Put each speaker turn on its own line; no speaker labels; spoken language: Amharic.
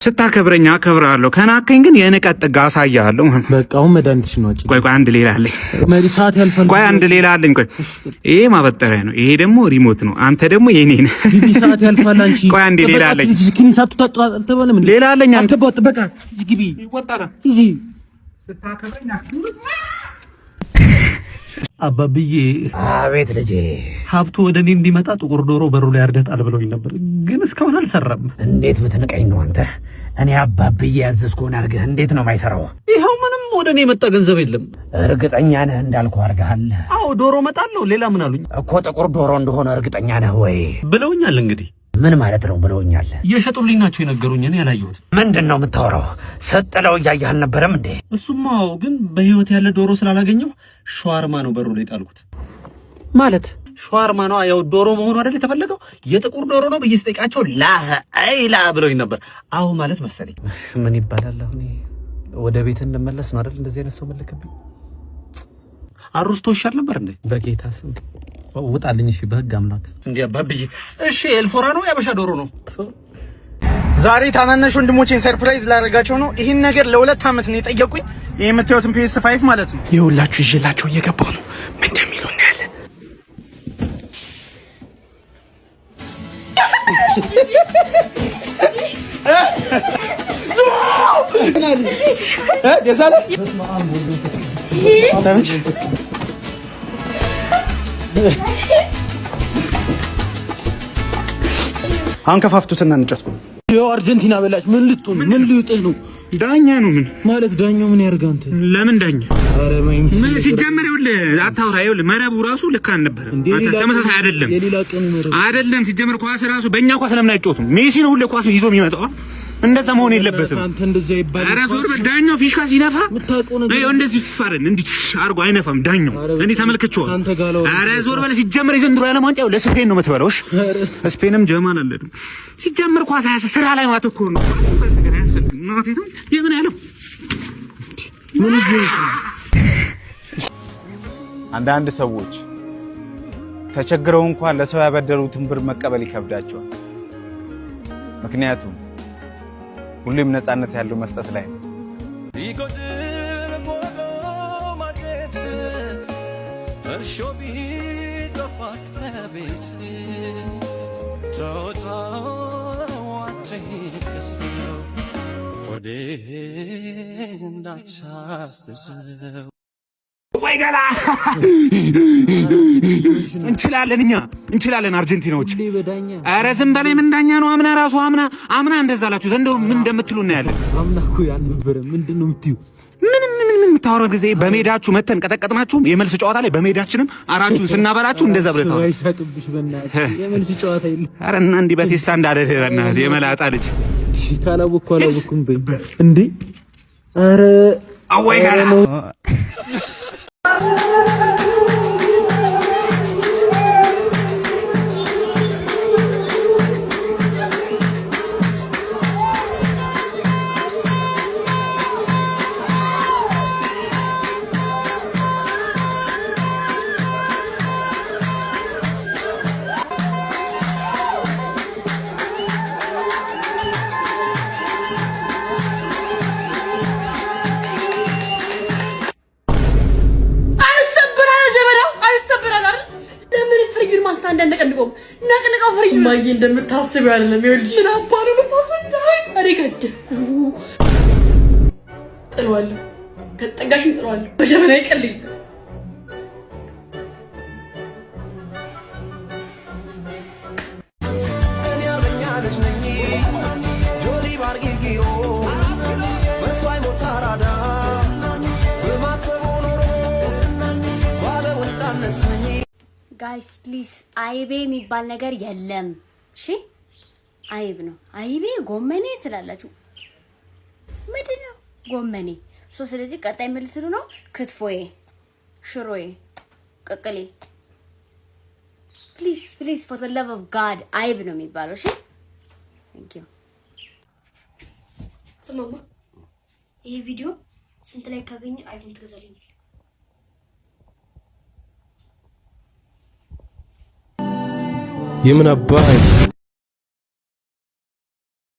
ስታከብረኝ አከብራለሁ፣ ከናከኝ ግን የንቀት ጥግ አሳያለሁ።
በቃ አሁን መድኃኒትሽ ነው።
ቆይ አንድ ሌላ አለኝ።
ሰዓት ያልፋል።
ቆይ አንድ ሌላ አለኝ። ቆይ ይሄ ማበጠሪያ ነው፣ ይሄ ደግሞ ሪሞት ነው። አንተ ደግሞ የኔ ነህ።
ሰዓት ያልፋል። አንቺ
ቆይ አንድ ሌላ አለኝ። ሌላ አለኝ። አንተ
በቃ ግቢ
ይወጣራ
እዚህ
ስታከብረኝ
አባብዬ።
አቤት ልጄ።
ሀብቱ ወደ እኔ እንዲመጣ ጥቁር ዶሮ በሩ ላይ አርደጣል ብለውኝ ነበር፣ ግን እስካሁን አልሰራም።
እንዴት ብትንቀኝ ነው አንተ? እኔ አባብዬ ያዘዝኩህን አድርገህ እንዴት ነው የማይሰራው?
ይኸው ምንም ወደ እኔ የመጣ ገንዘብ የለም።
እርግጠኛ ነህ እንዳልኩህ አድርገሃል?
አዎ ዶሮ እመጣለሁ። ሌላ ምን አሉኝ?
እኮ ጥቁር ዶሮ እንደሆነ እርግጠኛ ነህ ወይ
ብለውኛል። እንግዲህ
ምን ማለት ነው ብለውኛል?
እየሸጡልኝ ናቸው የነገሩኝ። እኔ ያላየሁት።
ምንድን ነው የምታወራው? ሰጥለው እያየህ አልነበረም እንዴ?
እሱማ ግን በህይወት ያለ ዶሮ ስላላገኘሁ ሸዋርማ ነው በሩ ላይ ጣልኩት።
ማለት
ሸዋርማ ነው ያው ዶሮ መሆኑ አይደል የተፈለገው? የጥቁር ዶሮ ነው ብዬ ስጠይቃቸው ላ ብለውኝ ነበር። አዎ ማለት መሰለኝ።
ምን ይባላል አሁን? ወደ ቤት እንመለስ ነው አይደል? እንደዚህ አይነት ሰው መለከብኝ።
አሩስቶ ይሻል ነበር እንዴ?
በጌታ ስም ውጣልኝ። እሺ በህግ አምላክ።
እንዴ አባብዬ። እሺ ኤልፎራ ነው ያበሻ ዶሮ ነው?
ዛሬ ታናናሽ ወንድሞቼን ሰርፕራይዝ ላደርጋቸው ነው። ይህን ነገር ለ2 ዓመት ነው የጠየቁኝ። ይሄ የምታዩትን PS5 ማለት ነው።
ይኸውላችሁ ይዤላቸው እየገባሁ ነው። ምን እንደሚሉ እናያለን።
አሁን ከፋፍቱትና እንጨት
ያው አርጀንቲና በላች። ምን ልትሆን ምን ልዩጥህ ነው?
ዳኛ ነው። ምን
ማለት ዳኛው ምን ያርጋ? አንተ
ለምን ዳኛ?
አረ ማይም
ሲጀመር ይኸውልህ አታውራ። ይኸውልህ መረቡ ራሱ ልክ አልነበረም። ተመሳሳይ አይደለም አይደለም። ሲጀመር ኳስ ራሱ በእኛ ኳስ ለምን አይጮቱም? ሜሲ ነው ሁሌ ኳስ ይዞ የሚመጣው። እንደዛ መሆን የለበትም።
አንተ እንደዛ ይባል።
ኧረ ዞር በል። ዳኛው ፊሽካ ሲነፋ ይኸው እንደዚህ ይፋረን እንዲህ አርጎ አይነፋም ዳኛው። እኔ ተመልክቼዋለሁ። ኧረ ዞር በል። ሲጀመር የዘንድሮ ዓለም ዋንጫ ለስፔን ነው የምትበላው። እሺ ስፔንም ጀማል አለድም። ሲጀመር ኳስ ስራ ላይ ማተኮር ነው። የምን ያለው ምን
አንዳንድ ሰዎች ተቸግረው እንኳን ለሰው ያበደሩትን ብር መቀበል ይከብዳቸዋል። ምክንያቱም ሁሉም ነፃነት ያለው መስጠት ላይ ነው።
ወይ ገላ እንችላለን፣ እኛ እንችላለን አርጀንቲናዎች። ኧረ ዝም በላይ ምን ዳኛ ነው? አምና ራሱ አምና እንደዛ አላችሁ። ዘንድሮ ምን እንደምትሉ እናያለን።
አምና እኮ ያን ነበር። ምንድነው የምትዩ?
ምን የምታወራው ጊዜ በሜዳችሁ መተን ቀጠቀጥናችሁ። የመልስ ጨዋታ ላይ በሜዳችንም አራችሁን ስናበላችሁ እንደዛ ብለህ ታወራ።
አይሳቅብሽ በእናትህ። የመልስ ጨዋታ የለም።
ኧረ እና እንዲህ በቴስታ እንዳደረህ በእናትህ የመላጣ ልጅ።
ካላወቅኩ አላወቅኩም በይ እንዴ። ኧረ
አወይ ጋር
እንደነቀንቆም ነቅንቀው ፍሪጅ ማዬ እንደምታስብ አይደለም። ይኸውልሽ ምን አባሩ ልታስወዳይ አሪገድ ጥሏል። ከጠጋሽን ጥሏል። በጀመና ይቀልኝ
እኔ አርበኛ ልጅ ነኝ ጆሊ ባርጊጊሮ በቷይ ሞታራዳ በማተቡ ኖሮ ባለው እንዳነሰኝ
ጋይስ ፕሊዝ አይቤ የሚባል ነገር የለም። እሺ አይብ ነው። አይቤ ጎመኔ ትላላችሁ። ምንድነው ጎመኔ? ስለዚህ ቀጣይ ምን ልትሉ ነው? ክትፎዬ፣ ሽሮዬ፣ ቅቅሌ። ፕሊዝ for the love of God አይብ ነው የሚባለው። እሺ thank you።
ማማ ይሄ ቪዲዮ ስንት ላይ ካገኘ አይፎን ትገዛልኝ?
የምን አባይ